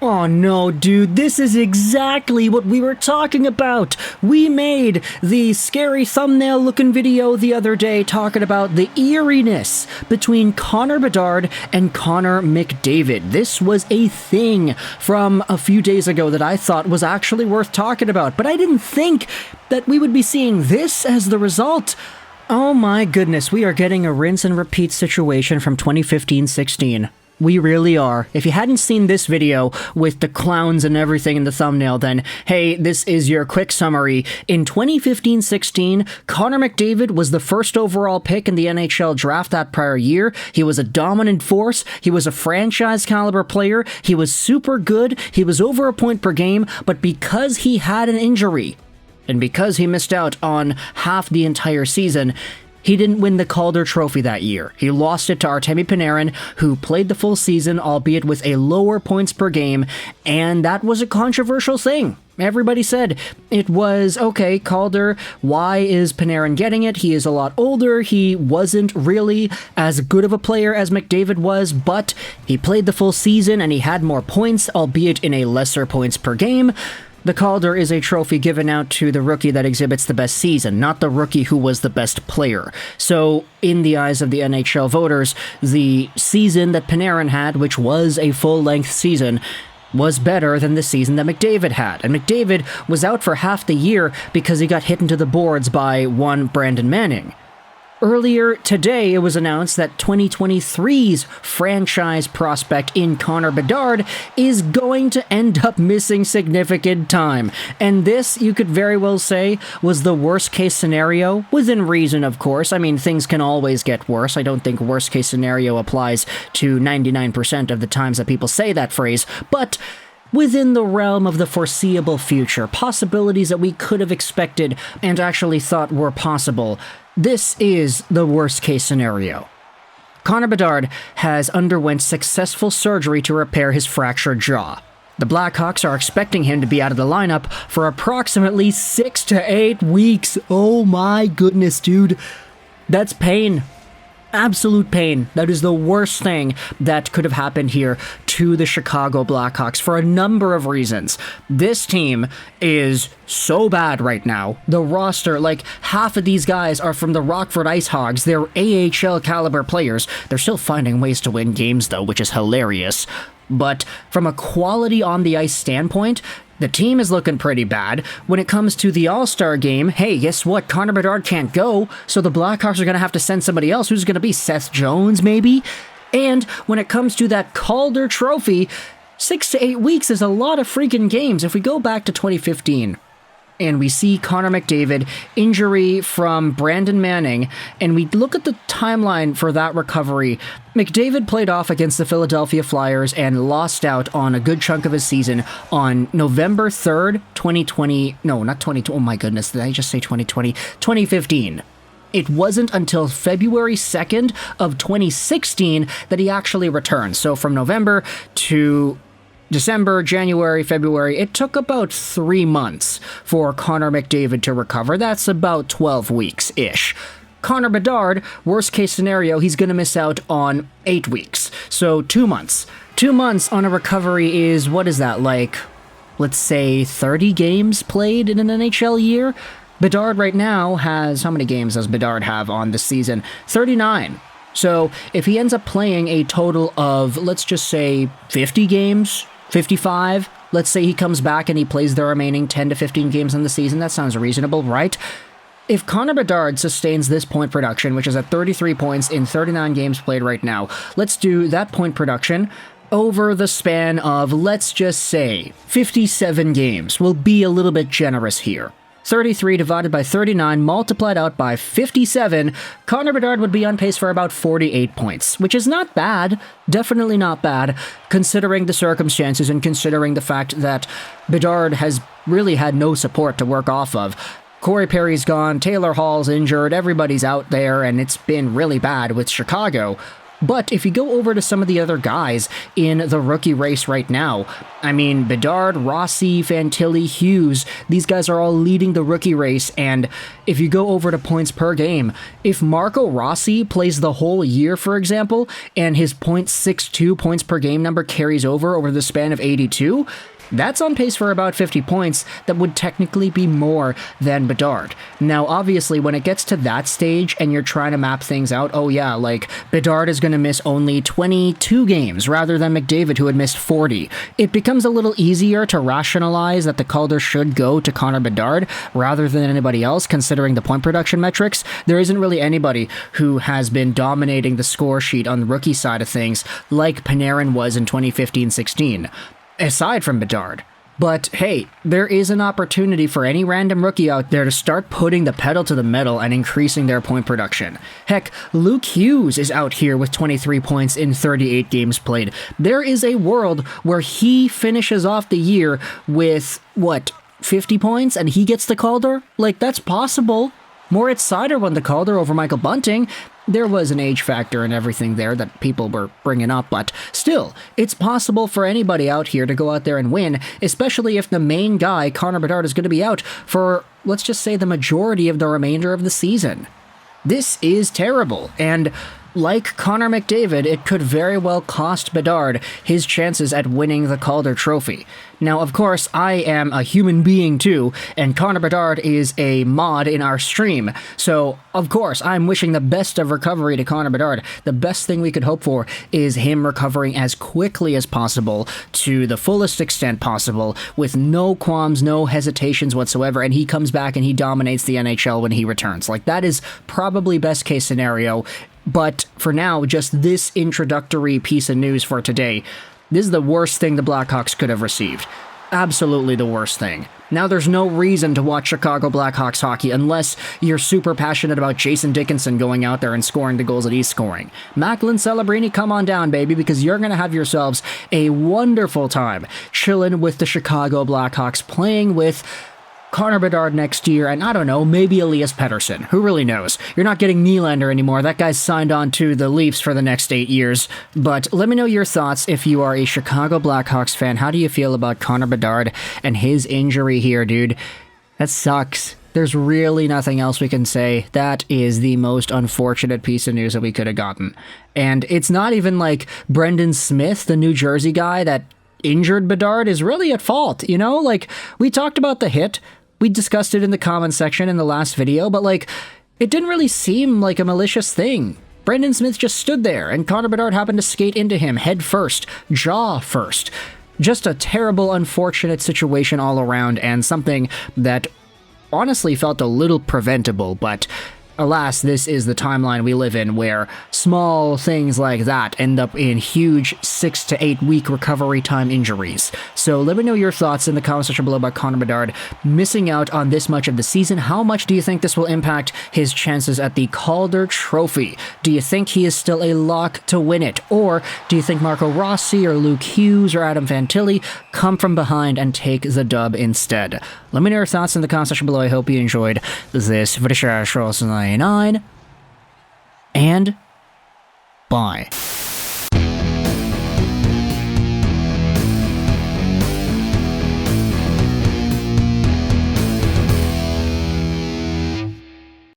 Oh no, dude, this is exactly what we were talking about. We made the scary thumbnail looking video the other day talking about the eeriness between Connor Bedard and Connor McDavid. This was a thing from a few days ago that I thought was actually worth talking about, but I didn't think that we would be seeing this as the result. Oh my goodness, we are getting a rinse and repeat situation from 2015-16. We really are. If you hadn't seen this video with the clowns and everything in the thumbnail, then hey, this is your quick summary. In 2015-16, Connor McDavid was the first overall pick in the NHL Draft that prior year. He was a dominant force. He was a franchise caliber player. He was super good. He was over a point per game, but because he had an injury, and because he missed out on half the entire season, he didn't win the Calder Trophy that year. He lost it to Artemi Panarin, who played the full season, albeit with a lower points per game, and that was a controversial thing. Everybody said it was, okay, Calder, why is Panarin getting it? He is a lot older. He wasn't really as good of a player as McDavid was, but he played the full season and he had more points, albeit in a lesser points per game. The Calder is a trophy given out to the rookie that exhibits the best season, not the rookie who was the best player. So, in the eyes of the NHL voters, the season that Panarin had, which was a full-length season, was better than the season that McDavid had. And McDavid was out for half the year because he got hit into the boards by one Brandon Manning. Earlier today, it was announced that 2023's franchise prospect in Connor Bedard is going to end up missing significant time. And this, you could very well say, was the worst-case scenario, within reason, of course. I mean, things can always get worse. I don't think worst-case scenario applies to 99% of the times that people say that phrase, but within the realm of the foreseeable future, possibilities that we could have expected and actually thought were possible, this is the worst-case scenario. Connor Bedard has underwent successful surgery to repair his fractured jaw. The Blackhawks are expecting him to be out of the lineup for approximately 6 to 8 weeks. Oh my goodness, dude. That's pain. Absolute pain. That is the worst thing that could have happened here to the Chicago Blackhawks for a number of reasons. This team is so bad right now. The roster, like half of these guys are from the Rockford Ice Hogs. They're AHL caliber players. They're still finding ways to win games though, which is hilarious. But from a quality on the ice standpoint, the team is looking pretty bad. When it comes to the All-Star game, hey, guess what? Connor Bedard can't go, so the Blackhawks are going to have to send somebody else. Who's going to be? Seth Jones, maybe? And when it comes to that Calder Trophy, 6 to 8 weeks is a lot of freaking games. If we go back to 2015, and we see Connor McDavid, injury from Brandon Manning, and we look at the timeline for that recovery, McDavid played off against the Philadelphia Flyers and lost out on a good chunk of his season on November 3rd, 2020. No, not 2020. Oh my goodness, did I just say 2020? 2015. It wasn't until February 2nd of 2016 that he actually returned. So from November to December, January, February, it took about 3 months for Connor McDavid to recover. That's about 12 weeks-ish. Connor Bedard, worst case scenario, he's going to miss out on 8 weeks. So 2 months. 2 months on a recovery is, what is that, like, let's say 30 games played in an NHL year? Bedard right now has, how many games does Bedard have on this season? 39. So if he ends up playing a total of, let's just say, 50 games, 55, let's say he comes back and he plays the remaining 10 to 15 games in the season, that sounds reasonable, right? If Connor Bedard sustains this point production, which is at 33 points in 39 games played right now, let's do that point production over the span of, let's just say, 57 games. We'll be a little bit generous here. 33 divided by 39 multiplied out by 57, Connor Bedard would be on pace for about 48 points, which is not bad, definitely not bad, considering the circumstances and considering the fact that Bedard has really had no support to work off of. Corey Perry's gone, Taylor Hall's injured, everybody's out there, and it's been really bad with Chicago. But if you go over to some of the other guys in the rookie race right now, I mean, Bedard, Rossi, Fantilli, Hughes, these guys are all leading the rookie race. And if you go over to points per game, if Marco Rossi plays the whole year, for example, and his .62 points per game number carries over the span of 82, that's on pace for about 50 points. That would technically be more than Bedard. Now, obviously, when it gets to that stage and you're trying to map things out, oh yeah, like, Bedard is going to miss only 22 games rather than McDavid, who had missed 40. It becomes a little easier to rationalize that the Calder should go to Connor Bedard rather than anybody else, considering the point production metrics. There isn't really anybody who has been dominating the score sheet on the rookie side of things like Panarin was in 2015-16. Aside from Bedard. But hey, there is an opportunity for any random rookie out there to start putting the pedal to the metal and increasing their point production. Heck, Luke Hughes is out here with 23 points in 38 games played. There is a world where he finishes off the year with, 50 points and he gets the Calder? Like, that's possible. Moritz Seider won the Calder over Michael Bunting. There was an age factor and everything there that people were bringing up, but still, it's possible for anybody out here to go out there and win, especially if the main guy, Connor Bedard, is going to be out for, let's just say, the majority of the remainder of the season. This is terrible, and like Connor McDavid, it could very well cost Bedard his chances at winning the Calder Trophy. Now, of course, I am a human being too, and Connor Bedard is a mod in our stream, so of course, I'm wishing the best of recovery to Connor Bedard. The best thing we could hope for is him recovering as quickly as possible, to the fullest extent possible, with no qualms, no hesitations whatsoever, and he comes back and he dominates the NHL when he returns. Like, that is probably best case scenario. But for now, just this introductory piece of news for today. This is the worst thing the Blackhawks could have received. Absolutely the worst thing. Now, there's no reason to watch Chicago Blackhawks hockey unless you're super passionate about Jason Dickinson going out there and scoring the goals that he's scoring. Macklin Celebrini, come on down, baby, because you're going to have yourselves a wonderful time chilling with the Chicago Blackhawks, playing with Connor Bedard next year, and I don't know, maybe Elias Pettersson. Who really knows? You're not getting Nylander anymore. That guy's signed on to the Leafs for the next 8 years. But let me know your thoughts if you are a Chicago Blackhawks fan. How do you feel about Connor Bedard and his injury here, dude? That sucks. There's really nothing else we can say. That is the most unfortunate piece of news that we could have gotten. And it's not even like Brendan Smith, the New Jersey guy that injured Bedard, is really at fault, you know? Like, we talked about the hit. We discussed it in the comments section in the last video, but like, it didn't really seem like a malicious thing. Brendan Smith just stood there, and Connor Bedard happened to skate into him head first, jaw first. Just a terrible, unfortunate situation all around, and something that honestly felt a little preventable, but alas, this is the timeline we live in, where small things like that end up in huge 6 to 8 week recovery time injuries. So let me know your thoughts in the comment section below about Connor Bedard missing out on this much of the season. How much do you think this will impact his chances at the Calder Trophy? Do you think he is still a lock to win it? Or do you think Marco Rossi or Luke Hughes or Adam Fantilli come from behind and take the dub instead? Let me know your thoughts in the comment section below. I hope you enjoyed this video. And bye.